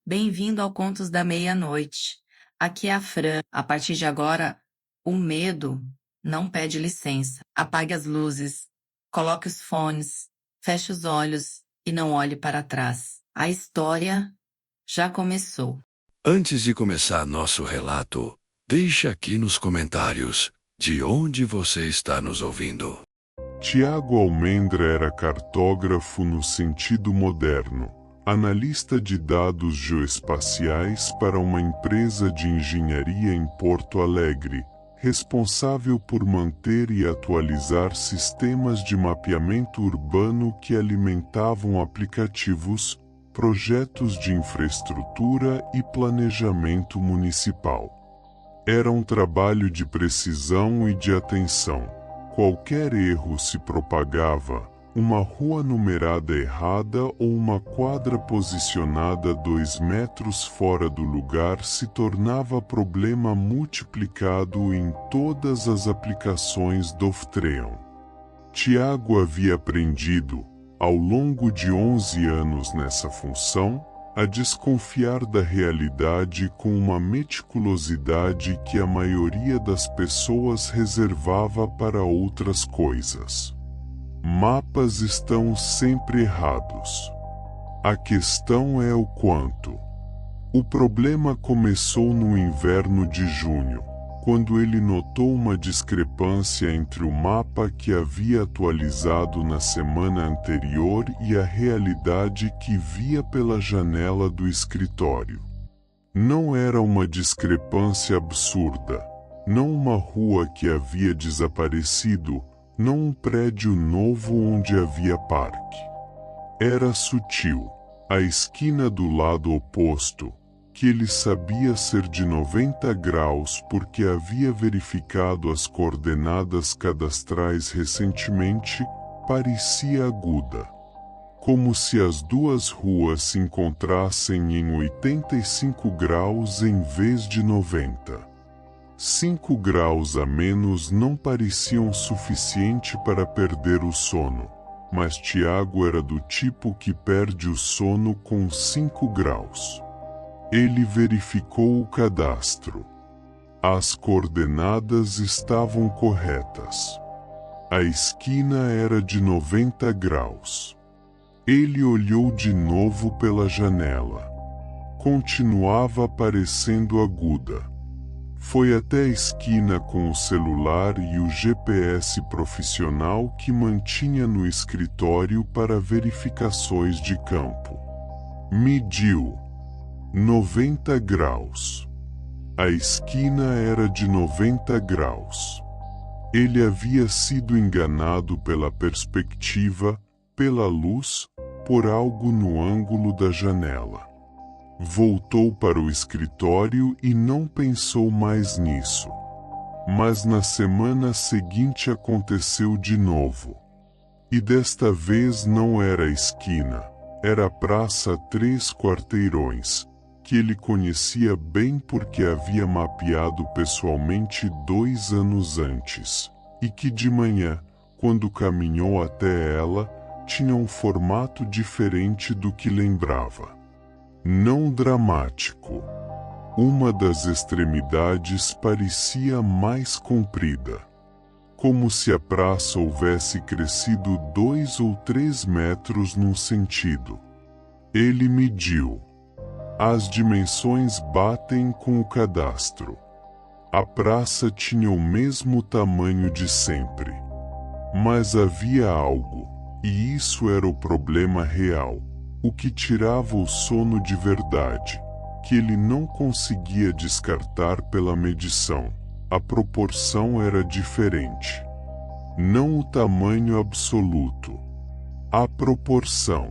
Bem-vindo ao Contos da Meia-Noite. Aqui é a Fran. A partir de agora, o medo não pede licença. Apague as luzes, coloque os fones, feche os olhos e não olhe para trás. A história já começou. Antes de começar nosso relato, deixe aqui nos comentários de onde você está nos ouvindo. Tiago Almendra era cartógrafo no sentido moderno, analista de dados geoespaciais para uma empresa de engenharia em Porto Alegre, responsável por manter e atualizar sistemas de mapeamento urbano que alimentavam aplicativos, projetos de infraestrutura e planejamento municipal. Era um trabalho de precisão e de atenção. Qualquer erro se propagava, uma rua numerada errada ou uma quadra posicionada 2 metros fora do lugar se tornava problema multiplicado em todas as aplicações do Ftreon. Tiago havia aprendido, ao longo de 11 anos nessa função, a desconfiar da realidade com uma meticulosidade que a maioria das pessoas reservava para outras coisas. Mapas estão sempre errados. A questão é o quanto. O problema começou no inverno de junho, quando ele notou uma discrepância entre o mapa que havia atualizado na semana anterior e a realidade que via pela janela do escritório. Não era uma discrepância absurda, não uma rua que havia desaparecido, não um prédio novo onde havia parque. Era sutil, a esquina do lado oposto, que ele sabia ser de 90 graus porque havia verificado as coordenadas cadastrais recentemente, parecia aguda. Como se as duas ruas se encontrassem em 85 graus em vez de 90. 5 graus a menos não pareciam suficiente para perder o sono, mas Tiago era do tipo que perde o sono com 5 graus. Ele verificou o cadastro. As coordenadas estavam corretas. A esquina era de 90 graus. Ele olhou de novo pela janela. Continuava parecendo aguda. Foi até a esquina com o celular e o GPS profissional que mantinha no escritório para verificações de campo. Mediu 90 graus. A esquina era de 90 graus. Ele havia sido enganado pela perspectiva, pela luz, por algo no ângulo da janela. Voltou para o escritório e não pensou mais nisso. Mas na semana seguinte aconteceu de novo. E desta vez não era a esquina, era a praça a 3 quarteirões, que ele conhecia bem porque havia mapeado pessoalmente 2 anos antes, e que de manhã, quando caminhou até ela, tinha um formato diferente do que lembrava. Não dramático. Uma das extremidades parecia mais comprida. Como se a praça houvesse crescido 2 ou 3 metros num sentido. Ele mediu. As dimensões batem com o cadastro. A praça tinha o mesmo tamanho de sempre. Mas havia algo, e isso era o problema real, o que tirava o sono de verdade, que ele não conseguia descartar pela medição. A proporção era diferente. Não o tamanho absoluto. A proporção.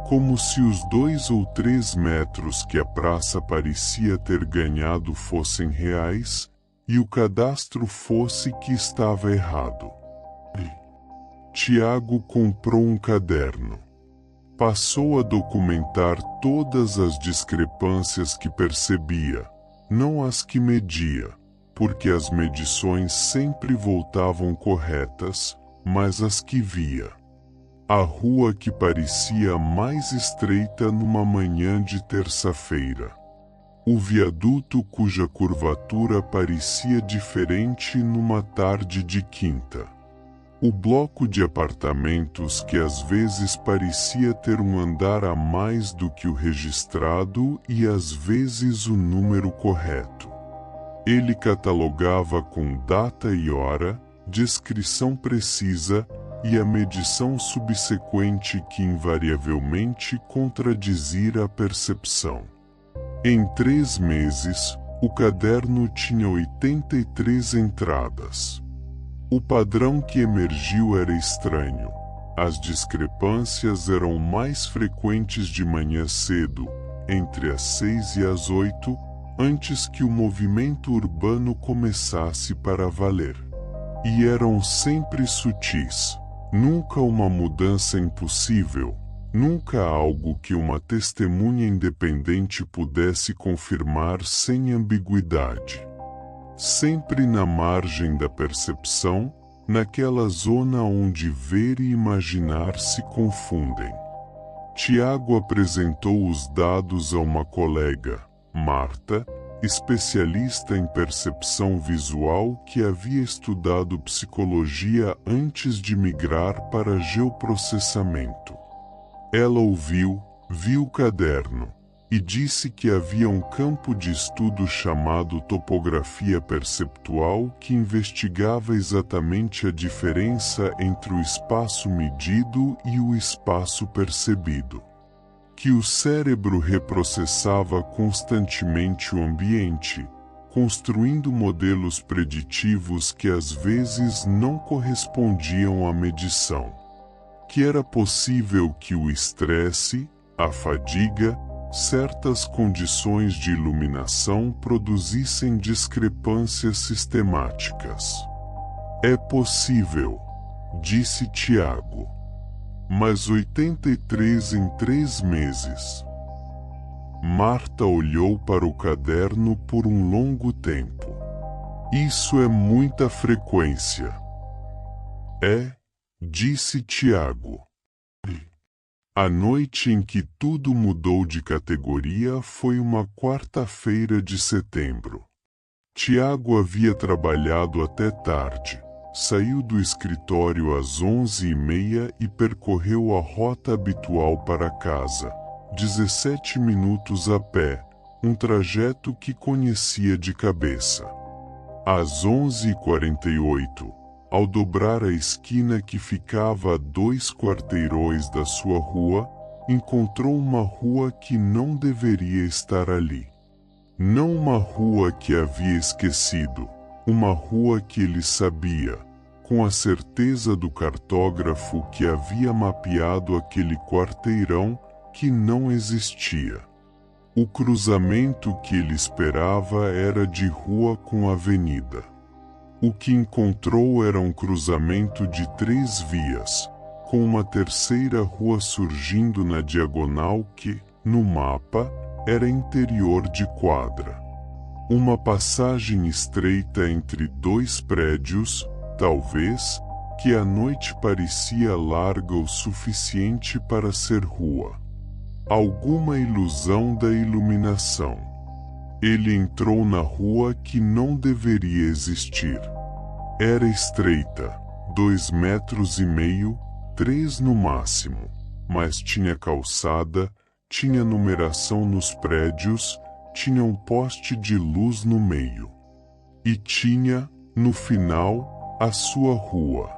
Como se os 2 ou 3 metros que a praça parecia ter ganhado fossem reais, e o cadastro fosse que estava errado. Tiago comprou um caderno. Passou a documentar todas as discrepâncias que percebia, não as que media, porque as medições sempre voltavam corretas, mas as que via. A rua que parecia mais estreita numa manhã de terça-feira. O viaduto cuja curvatura parecia diferente numa tarde de quinta. O bloco de apartamentos que às vezes parecia ter um andar a mais do que o registrado e às vezes o número correto. Ele catalogava com data e hora, descrição precisa e a medição subsequente que invariavelmente contradizia a percepção. Em 3 meses, o caderno tinha 83 entradas. O padrão que emergiu era estranho. As discrepâncias eram mais frequentes de manhã cedo, entre as 6 e as 8, antes que o movimento urbano começasse para valer. E eram sempre sutis. Nunca uma mudança impossível, nunca algo que uma testemunha independente pudesse confirmar sem ambiguidade. Sempre na margem da percepção, naquela zona onde ver e imaginar se confundem. Tiago apresentou os dados a uma colega, Marta, especialista em percepção visual que havia estudado psicologia antes de migrar para geoprocessamento. Ela ouviu, viu o caderno e disse que havia um campo de estudo chamado topografia perceptual que investigava exatamente a diferença entre o espaço medido e o espaço percebido. Que o cérebro reprocessava constantemente o ambiente, construindo modelos preditivos que às vezes não correspondiam à medição. Que era possível que o estresse, a fadiga, certas condições de iluminação produzissem discrepâncias sistemáticas. É possível, disse Tiago. Mas 83 em 3 meses. Marta olhou para o caderno por um longo tempo. Isso é muita frequência. É, disse Tiago. A noite em que tudo mudou de categoria foi uma quarta-feira de setembro. Tiago havia trabalhado até tarde. Saiu do escritório às 11h30 e percorreu a rota habitual para casa, 17 minutos a pé, um trajeto que conhecia de cabeça. Às 11h48, ao dobrar a esquina que ficava a 2 quarteirões da sua rua, encontrou uma rua que não deveria estar ali. Não uma rua que havia esquecido, uma rua que ele sabia, com a certeza do cartógrafo que havia mapeado aquele quarteirão que não existia. O cruzamento que ele esperava era de rua com avenida. O que encontrou era um cruzamento de 3 vias, com uma terceira rua surgindo na diagonal que, no mapa, era interior de quadra. Uma passagem estreita entre 2 prédios, talvez, que à noite parecia larga o suficiente para ser rua. Alguma ilusão da iluminação. Ele entrou na rua que não deveria existir. Era estreita, 2,5 metros, 3 no máximo, mas tinha calçada, tinha numeração nos prédios, tinha um poste de luz no meio. E tinha, no final, a sua rua.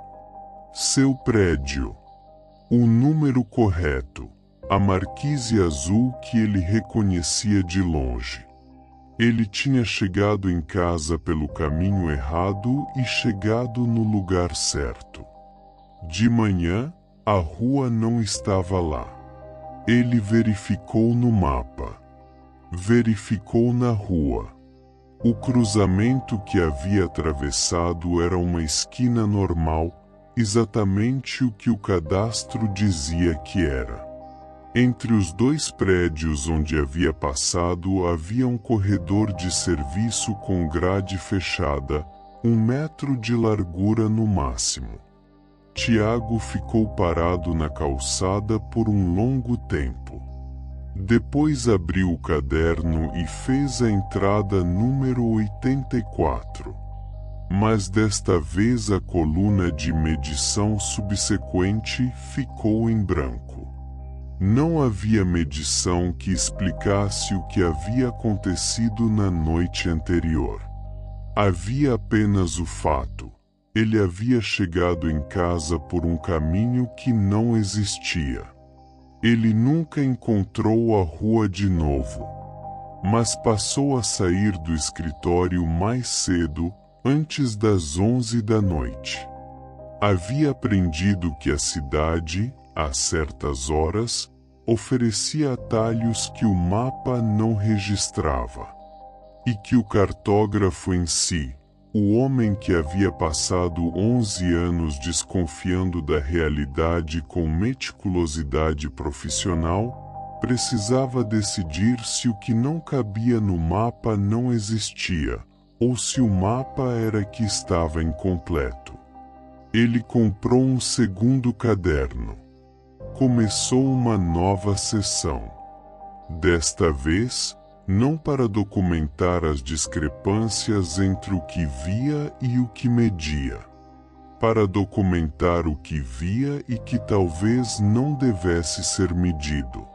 Seu prédio. O número correto. A marquise azul que ele reconhecia de longe. Ele tinha chegado em casa pelo caminho errado e chegado no lugar certo. De manhã, a rua não estava lá. Ele verificou no mapa. Verificou na rua. O cruzamento que havia atravessado era uma esquina normal, exatamente o que o cadastro dizia que era. Entre os 2 prédios onde havia passado havia um corredor de serviço com grade fechada, 1 metro de largura no máximo. Tiago ficou parado na calçada por um longo tempo. Depois abriu o caderno e fez a entrada número 84. Mas desta vez a coluna de medição subsequente ficou em branco. Não havia medição que explicasse o que havia acontecido na noite anterior. Havia apenas o fato: ele havia chegado em casa por um caminho que não existia. Ele nunca encontrou a rua de novo, mas passou a sair do escritório mais cedo, antes das 11 da noite. Havia aprendido que a cidade, a certas horas, oferecia atalhos que o mapa não registrava, e que o cartógrafo em si, o homem que havia passado 11 anos desconfiando da realidade com meticulosidade profissional, precisava decidir se o que não cabia no mapa não existia, ou se o mapa era que estava incompleto. Ele comprou um segundo caderno. Começou uma nova sessão. Desta vez, não para documentar as discrepâncias entre o que via e o que media. Para documentar o que via e que talvez não devesse ser medido.